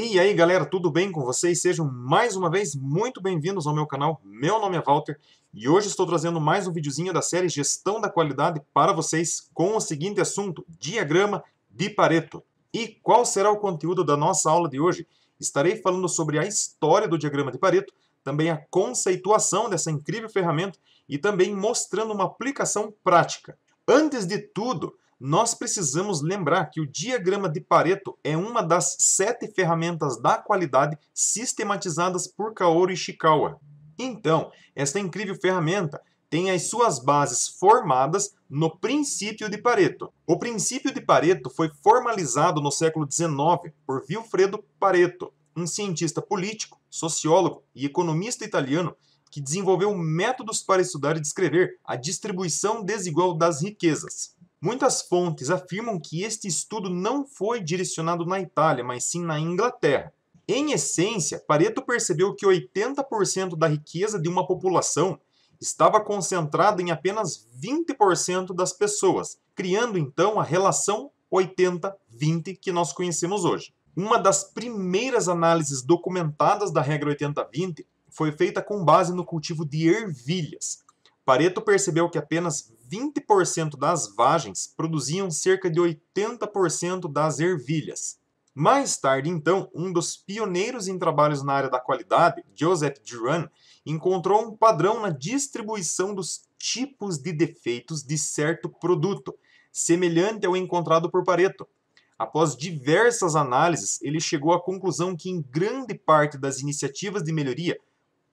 E aí galera, tudo bem com vocês? Sejam mais uma vez muito bem-vindos ao meu canal. Meu nome é Walter e hoje estou trazendo mais um videozinho da série Gestão da Qualidade para vocês com o seguinte assunto: diagrama de Pareto. E qual será o conteúdo da nossa aula de hoje? Estarei falando sobre a história do diagrama de Pareto, também a conceituação dessa incrível ferramenta e também mostrando uma aplicação prática. Antes de tudo, nós precisamos lembrar que o diagrama de Pareto é uma das 7 ferramentas da qualidade sistematizadas por Kaoru Ishikawa. Então, esta incrível ferramenta tem as suas bases formadas no princípio de Pareto. O princípio de Pareto foi formalizado no século XIX por Vilfredo Pareto, um cientista político, sociólogo e economista italiano que desenvolveu métodos para estudar e descrever a distribuição desigual das riquezas. Muitas fontes afirmam que este estudo não foi direcionado na Itália, mas sim na Inglaterra. Em essência, Pareto percebeu que 80% da riqueza de uma população estava concentrada em apenas 20% das pessoas, criando então a relação 80-20 que nós conhecemos hoje. Uma das primeiras análises documentadas da regra 80-20 foi feita com base no cultivo de ervilhas. Pareto percebeu que apenas 20% das vagens produziam cerca de 80% das ervilhas. Mais tarde, então, um dos pioneiros em trabalhos na área da qualidade, Joseph Juran, encontrou um padrão na distribuição dos tipos de defeitos de certo produto, semelhante ao encontrado por Pareto. Após diversas análises, ele chegou à conclusão que, em grande parte das iniciativas de melhoria,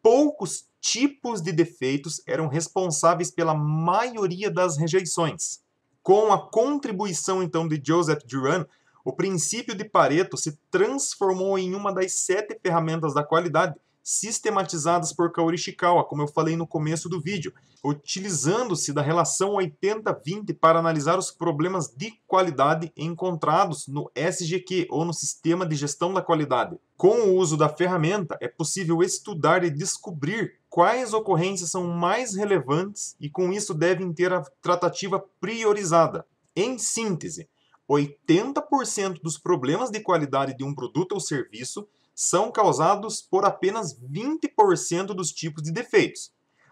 poucos tipos de defeitos eram responsáveis pela maioria das rejeições. Com a contribuição, então, de Joseph Juran, o princípio de Pareto se transformou em uma das 7 ferramentas da qualidade sistematizadas por Kaoru Ishikawa, como eu falei no começo do vídeo, utilizando-se da relação 80-20 para analisar os problemas de qualidade encontrados no SGQ, ou no Sistema de Gestão da Qualidade. Com o uso da ferramenta, é possível estudar e descobrir quais ocorrências são mais relevantes e, com isso, devem ter a tratativa priorizada. Em síntese, 80% dos problemas de qualidade de um produto ou serviço são causados por apenas 20% dos tipos de defeitos.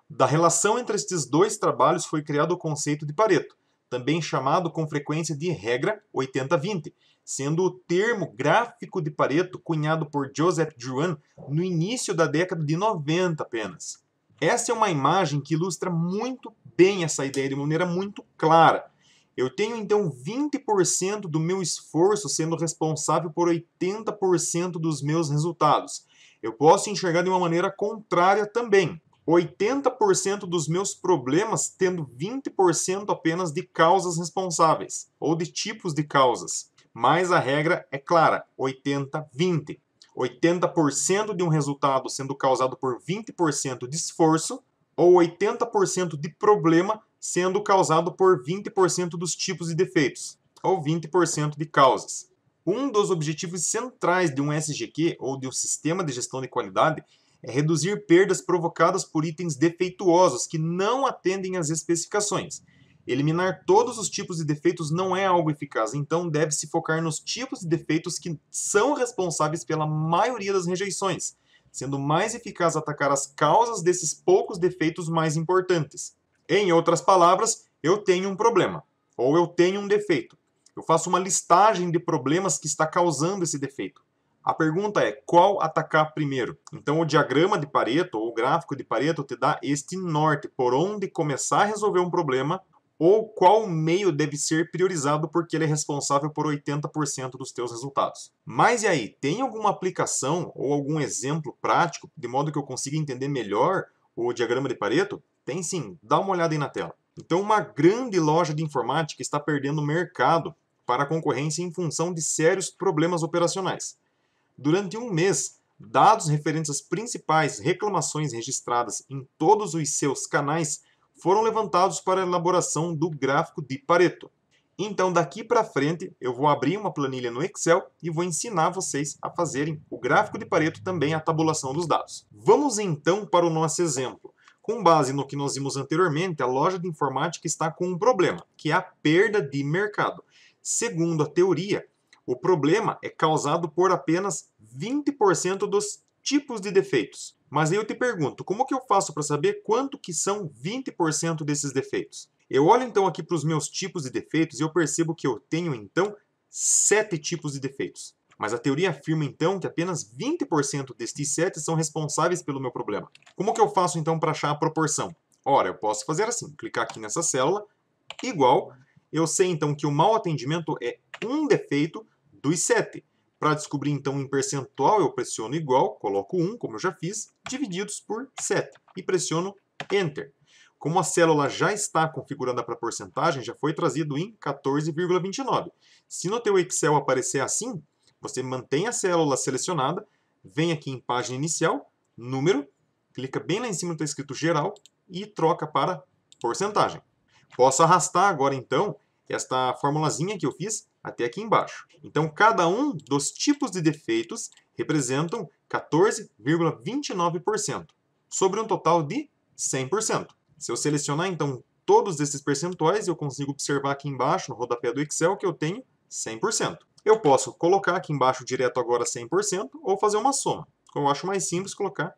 Da relação entre estes dois trabalhos foi criado o conceito de Pareto, também chamado com frequência de regra 80-20, sendo o termo gráfico de Pareto cunhado por Joseph Juran no início da década de 90 apenas. Essa é uma imagem que ilustra muito bem essa ideia de maneira muito clara. Eu tenho então 20% do meu esforço sendo responsável por 80% dos meus resultados. Eu posso enxergar de uma maneira contrária também. 80% dos meus problemas tendo 20% apenas de causas responsáveis, ou de tipos de causas. Mas a regra é clara, 80-20. 80% de um resultado sendo causado por 20% de esforço, ou 80% de problema sendo causado por 20% dos tipos de defeitos, ou 20% de causas. Um dos objetivos centrais de um SGQ, ou de um sistema de gestão de qualidade, é reduzir perdas provocadas por itens defeituosos que não atendem às especificações. Eliminar todos os tipos de defeitos não é algo eficaz, então deve-se focar nos tipos de defeitos que são responsáveis pela maioria das rejeições, sendo mais eficaz atacar as causas desses poucos defeitos mais importantes. Em outras palavras, eu tenho um problema, ou eu tenho um defeito. Eu faço uma listagem de problemas que está causando esse defeito. A pergunta é, qual atacar primeiro? Então o diagrama de Pareto, ou o gráfico de Pareto, te dá este norte, por onde começar a resolver um problema, ou qual meio deve ser priorizado porque ele é responsável por 80% dos teus resultados. Mas e aí, tem alguma aplicação ou algum exemplo prático, de modo que eu consiga entender melhor o diagrama de Pareto? Tem sim, dá uma olhada aí na tela. Então, uma grande loja de informática está perdendo mercado para a concorrência em função de sérios problemas operacionais. Durante um mês, dados referentes às principais reclamações registradas em todos os seus canais foram levantados para a elaboração do gráfico de Pareto. Então, daqui para frente, eu vou abrir uma planilha no Excel e vou ensinar vocês a fazerem o gráfico de Pareto, também a tabulação dos dados. Vamos então para o nosso exemplo. Com base no que nós vimos anteriormente, a loja de informática está com um problema, que é a perda de mercado. Segundo a teoria, O problema é causado por apenas 20% dos tipos de defeitos. Mas aí eu te pergunto, como que eu faço para saber quanto que são 20% desses defeitos? Eu olho então aqui para os meus tipos de defeitos e eu percebo que eu tenho então 7 tipos de defeitos. Mas a teoria afirma então que apenas 20% destes 7 são responsáveis pelo meu problema. Como que eu faço então para achar a proporção? Ora, eu posso fazer assim, clicar aqui nessa célula, igual, eu sei então que o mau atendimento é um defeito dos 7. Para descobrir então em percentual, eu pressiono igual, coloco 1, como eu já fiz, divididos por 7 e pressiono Enter. Como a célula já está configurada para porcentagem, já foi trazido em 14,29. Se no teu Excel aparecer assim, você mantém a célula selecionada, vem aqui em página inicial, número, clica bem lá em cima, está escrito geral, e troca para porcentagem. Posso arrastar agora, então, esta formulazinha que eu fiz até aqui embaixo. Então, cada um dos tipos de defeitos representam 14,29%, sobre um total de 100%. Se eu selecionar, então, todos esses percentuais, eu consigo observar aqui embaixo, no rodapé do Excel, que eu tenho 100%. Eu posso colocar aqui embaixo direto agora 100% ou fazer uma soma. Eu acho mais simples colocar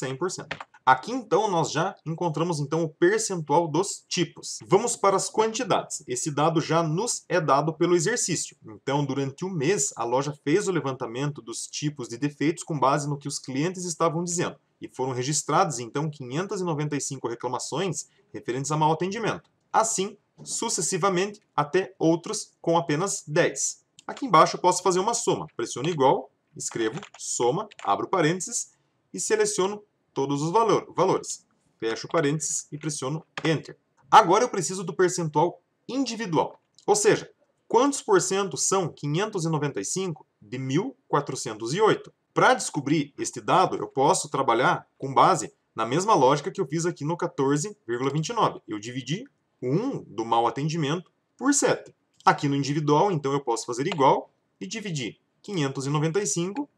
100%. Aqui, então, nós já encontramos então o percentual dos tipos. Vamos para as quantidades. Esse dado já nos é dado pelo exercício. Então, durante um mês, a loja fez o levantamento dos tipos de defeitos com base no que os clientes estavam dizendo. E foram registradas, então, 595 reclamações referentes a mau atendimento. Assim, sucessivamente, até outros com apenas 10. Aqui embaixo eu posso fazer uma soma. Pressiono igual, escrevo soma, abro parênteses e seleciono todos os valores. Fecho parênteses e pressiono Enter. Agora eu preciso do percentual individual. Ou seja, quantos por cento são 595 de 1.408? Para descobrir este dado, eu posso trabalhar com base na mesma lógica que eu fiz aqui no 14,29. Eu dividi o 1 do mau atendimento por 7. Aqui no individual, então, eu posso fazer igual e dividir 595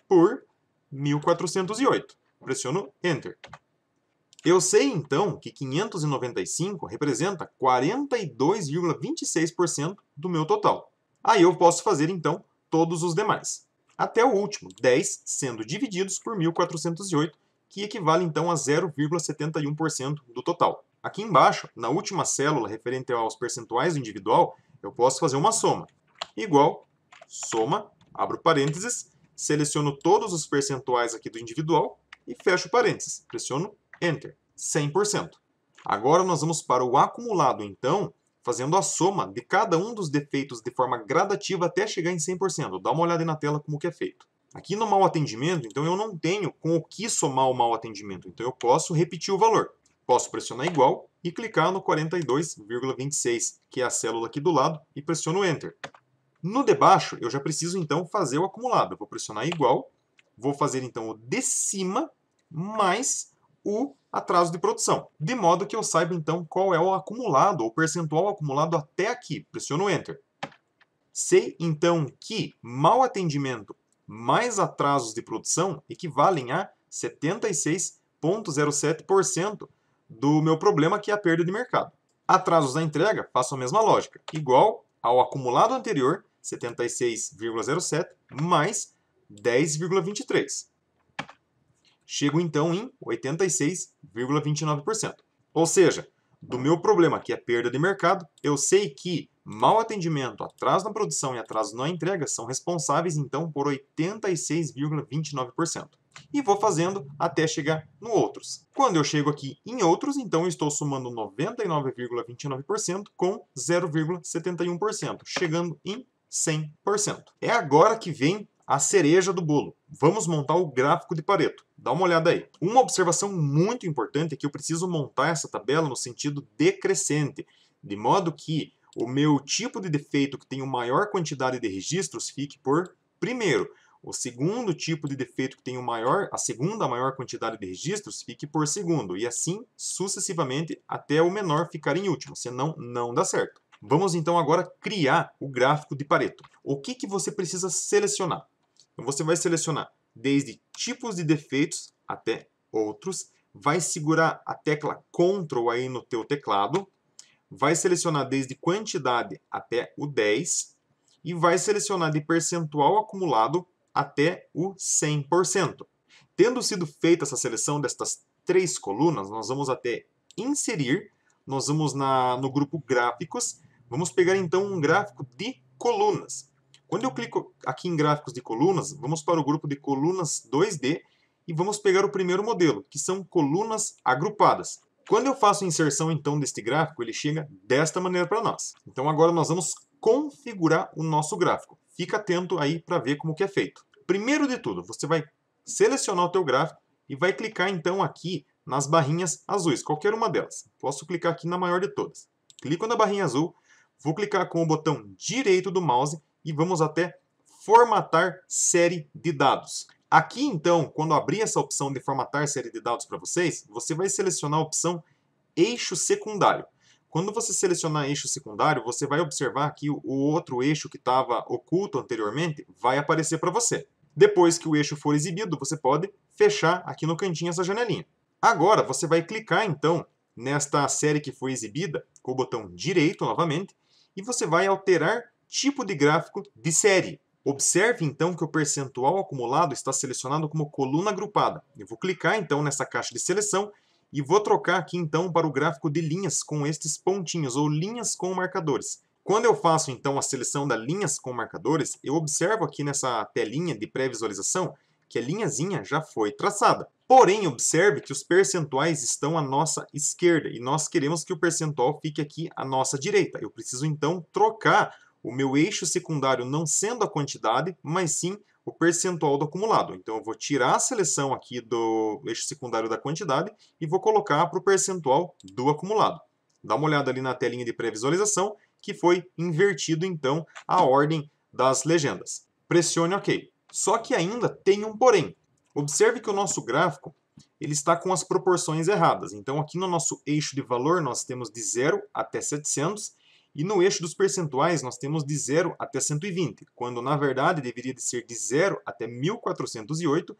por 1.408. Pressiono Enter. Eu sei, então, que 595 representa 42,26% do meu total. Aí eu posso fazer, então, todos os demais. Até o último, 10 sendo divididos por 1.408, que equivale, então, a 0,71% do total. Aqui embaixo, na última célula referente aos percentuais do individual, eu posso fazer uma soma. Igual, soma, abro parênteses, seleciono todos os percentuais aqui do individual e fecho parênteses. Pressiono Enter. 100%. Agora nós vamos para o acumulado, então, fazendo a soma de cada um dos defeitos de forma gradativa até chegar em 100%. Dá uma olhada aí na tela como que é feito. Aqui no mau atendimento, então, eu não tenho com o que somar o mau atendimento. Então, eu posso repetir o valor. Posso pressionar igual e clicar no 42,26, que é a célula aqui do lado, e pressiono Enter. No de baixo, eu já preciso, então, fazer o acumulado. Eu vou pressionar igual, vou fazer, então, o de cima mais o atraso de produção. De modo que eu saiba, então, qual é o acumulado, ou percentual acumulado até aqui. Pressiono Enter. Sei, então, que mau atendimento mais atrasos de produção equivalem a 76,07% do meu problema, que é a perda de mercado. Atrasos da entrega, faço a mesma lógica. Igual ao acumulado anterior, 76,07 mais 10,23. Chego então em 86,29%. Ou seja, do meu problema, que é perda de mercado, eu sei que mau atendimento, atraso na produção e atraso na entrega são responsáveis então por 86,29%. E vou fazendo até chegar no outros. Quando eu chego aqui em outros, então eu estou somando 99,29% com 0,71%, chegando em 100%. É agora que vem a cereja do bolo. Vamos montar o gráfico de Pareto. Dá uma olhada aí. Uma observação muito importante é que eu preciso montar essa tabela no sentido decrescente, de modo que o meu tipo de defeito que tem maior quantidade de registros fique por primeiro. O segundo tipo de defeito que tem a segunda maior quantidade de registros fique por segundo. E assim sucessivamente até o menor ficar em último, senão não dá certo. Vamos então agora criar o gráfico de Pareto. O que você precisa selecionar? Então você vai selecionar desde tipos de defeitos até outros, vai segurar a tecla Ctrl aí no teu teclado, vai selecionar desde quantidade até o 10 e vai selecionar de percentual acumulado até o 100%. Tendo sido feita essa seleção destas 3 colunas, nós vamos até inserir, nós vamos no grupo gráficos, vamos pegar então um gráfico de colunas. Quando eu clico aqui em gráficos de colunas, vamos para o grupo de colunas 2D e vamos pegar o primeiro modelo, que são colunas agrupadas. Quando eu faço a inserção então deste gráfico, ele chega desta maneira para nós. Então agora nós vamos configurar o nosso gráfico. Fica atento aí para ver como que é feito. Primeiro de tudo, você vai selecionar o teu gráfico e vai clicar então aqui nas barrinhas azuis, qualquer uma delas. Posso clicar aqui na maior de todas. Clico na barrinha azul, vou clicar com o botão direito do mouse e vamos até formatar série de dados. Aqui então, quando abrir essa opção de formatar série de dados para vocês, você vai selecionar a opção eixo secundário. Quando você selecionar eixo secundário, você vai observar que o outro eixo que estava oculto anteriormente vai aparecer para você. Depois que o eixo for exibido, você pode fechar aqui no cantinho essa janelinha. Agora, você vai clicar então nesta série que foi exibida, com o botão direito novamente, e você vai alterar tipo de gráfico de série. Observe então que o percentual acumulado está selecionado como coluna agrupada. Eu vou clicar então nessa caixa de seleção e vou trocar aqui então para o gráfico de linhas com estes pontinhos, ou linhas com marcadores. Quando eu faço então a seleção das linhas com marcadores, eu observo aqui nessa telinha de pré-visualização que a linhazinha já foi traçada. Porém, observe que os percentuais estão à nossa esquerda e nós queremos que o percentual fique aqui à nossa direita. Eu preciso então trocar o meu eixo secundário não sendo a quantidade, mas sim o percentual do acumulado. Então eu vou tirar a seleção aqui do eixo secundário da quantidade e vou colocar para o percentual do acumulado. Dá uma olhada ali na telinha de pré-visualização que foi invertido então a ordem das legendas. Pressione OK. Só que ainda tem um porém. Observe que o nosso gráfico ele está com as proporções erradas. Então aqui no nosso eixo de valor nós temos de 0 até 700 e no eixo dos percentuais nós temos de 0 até 120, quando na verdade deveria de ser de 0 até 1408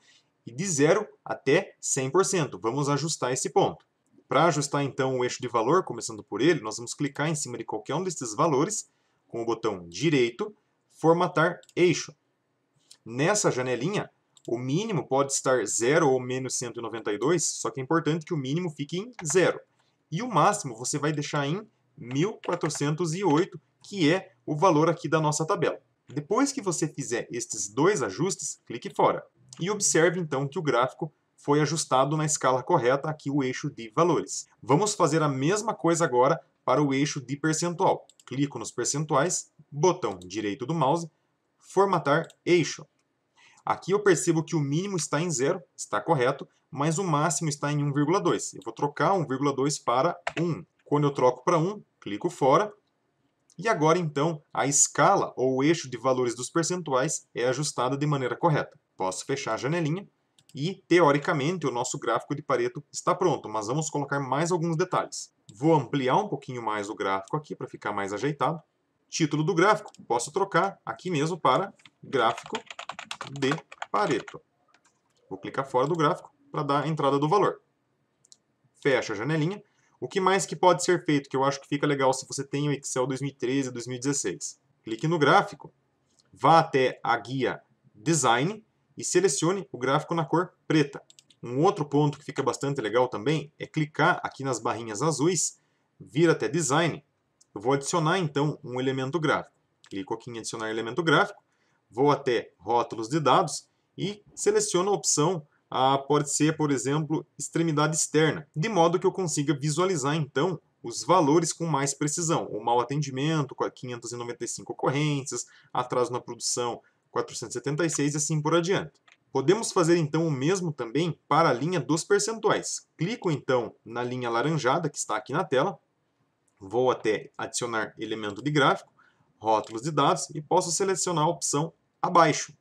e de 0 até 100%. Vamos ajustar esse ponto. Para ajustar então o eixo de valor, começando por ele, nós vamos clicar em cima de qualquer um desses valores com o botão direito, formatar eixo. Nessa janelinha, o mínimo pode estar 0 ou menos 192, só que é importante que o mínimo fique em 0. E o máximo você vai deixar em 1408, que é o valor aqui da nossa tabela. Depois que você fizer estes dois ajustes, clique fora. E observe então que o gráfico foi ajustado na escala correta, aqui o eixo de valores. Vamos fazer a mesma coisa agora para o eixo de percentual. Clico nos percentuais, botão direito do mouse, formatar eixo. Aqui eu percebo que o mínimo está em 0, está correto, mas o máximo está em 1,2. Eu vou trocar 1,2 para 1. Quando eu troco para 1, clico fora. E agora, então, a escala ou o eixo de valores dos percentuais é ajustada de maneira correta. Posso fechar a janelinha e, teoricamente, o nosso gráfico de Pareto está pronto, mas vamos colocar mais alguns detalhes. Vou ampliar um pouquinho mais o gráfico aqui para ficar mais ajeitado. Título do gráfico, posso trocar aqui mesmo para gráfico de Pareto. Vou clicar fora do gráfico para dar a entrada do valor. Fecha a janelinha. O que mais que pode ser feito, que eu acho que fica legal se você tem o Excel 2013 2016? Clique no gráfico, vá até a guia Design e selecione o gráfico na cor preta. Um outro ponto que fica bastante legal também é clicar aqui nas barrinhas azuis, vir até Design. Eu vou adicionar então um elemento gráfico. Clico aqui em adicionar elemento gráfico, vou até rótulos de dados e seleciono a opção pode ser, por exemplo, extremidade externa, de modo que eu consiga visualizar, então, os valores com mais precisão. O mau atendimento, 595 ocorrências, atraso na produção, 476 e assim por adiante. Podemos fazer, então, o mesmo também para a linha dos percentuais. Clico, então, na linha alaranjada, que está aqui na tela, vou até adicionar elemento de gráfico, rótulos de dados e posso selecionar a opção abaixo.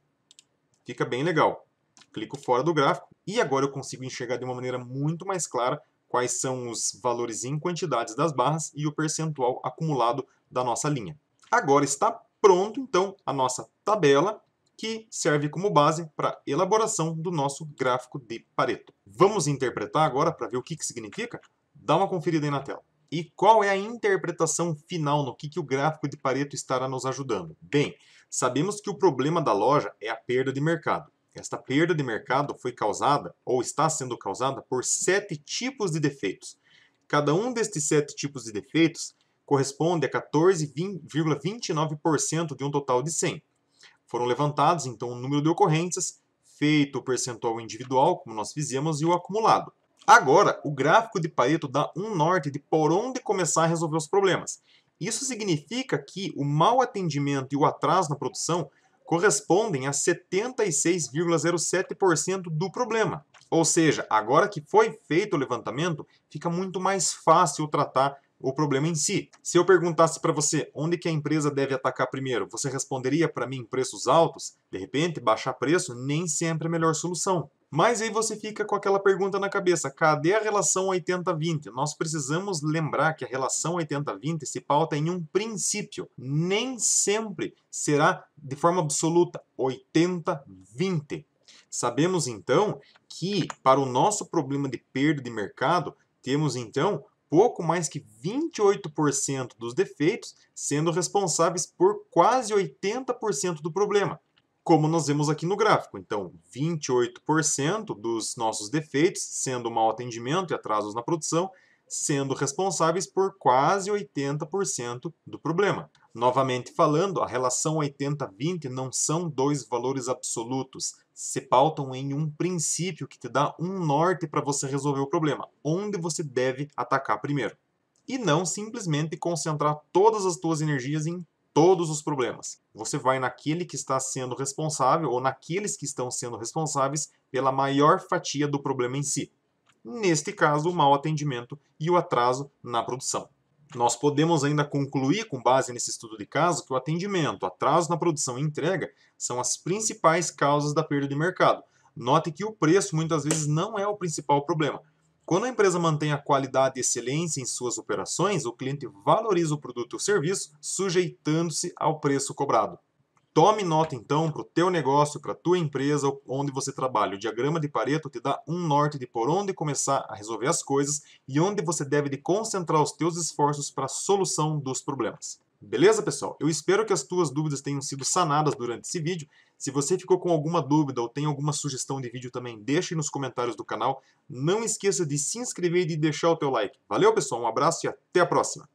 Fica bem legal. Clico fora do gráfico e agora eu consigo enxergar de uma maneira muito mais clara quais são os valores em quantidades das barras e o percentual acumulado da nossa linha. Agora está pronto, então, a nossa tabela que serve como base para a elaboração do nosso gráfico de Pareto. Vamos interpretar agora para ver o que significa? Dá uma conferida aí na tela. E qual é a interpretação final no que o gráfico de Pareto estará nos ajudando? Bem, sabemos que o problema da loja é a perda de mercado. Esta perda de mercado foi causada, ou está sendo causada, por 7 tipos de defeitos. Cada um destes 7 tipos de defeitos corresponde a 14,29% de um total de 100. Foram levantados, então, o número de ocorrências, feito o percentual individual, como nós fizemos, e o acumulado. Agora, o gráfico de Pareto dá um norte de por onde começar a resolver os problemas. Isso significa que o mau atendimento e o atraso na produção correspondem a 76,07% do problema. Ou seja, agora que foi feito o levantamento, fica muito mais fácil tratar o problema em si. Se eu perguntasse para você onde que a empresa deve atacar primeiro, você responderia para mim preços altos? De repente, baixar preço nem sempre é a melhor solução. Mas aí você fica com aquela pergunta na cabeça, cadê a relação 80-20? Nós precisamos lembrar que a relação 80-20 se pauta em um princípio. Nem sempre será de forma absoluta 80-20. Sabemos então que para o nosso problema de perda de mercado, temos então pouco mais que 28% dos defeitos sendo responsáveis por quase 80% do problema, como nós vemos aqui no gráfico. Então, 28% dos nossos defeitos, sendo mau atendimento e atrasos na produção, sendo responsáveis por quase 80% do problema. Novamente falando, a relação 80-20 não são dois valores absolutos, se pautam em um princípio que te dá um norte para você resolver o problema, onde você deve atacar primeiro. E não simplesmente concentrar todas as tuas energias em todos os problemas. Você vai naquele que está sendo responsável ou naqueles que estão sendo responsáveis pela maior fatia do problema em si. Neste caso, o mau atendimento e o atraso na produção. Nós podemos ainda concluir, com base nesse estudo de caso, que o atendimento, atraso na produção e entrega são as principais causas da perda de mercado. Note que o preço muitas vezes não é o principal problema. Quando a empresa mantém a qualidade e excelência em suas operações, o cliente valoriza o produto ou serviço, sujeitando-se ao preço cobrado. Tome nota então para o teu negócio, para a tua empresa, onde você trabalha. O diagrama de Pareto te dá um norte de por onde começar a resolver as coisas e onde você deve de concentrar os teus esforços para a solução dos problemas. Beleza, pessoal? Eu espero que as tuas dúvidas tenham sido sanadas durante esse vídeo. Se você ficou com alguma dúvida ou tem alguma sugestão de vídeo também, deixe nos comentários do canal. Não esqueça de se inscrever e de deixar o teu like. Valeu, pessoal, um abraço e até a próxima!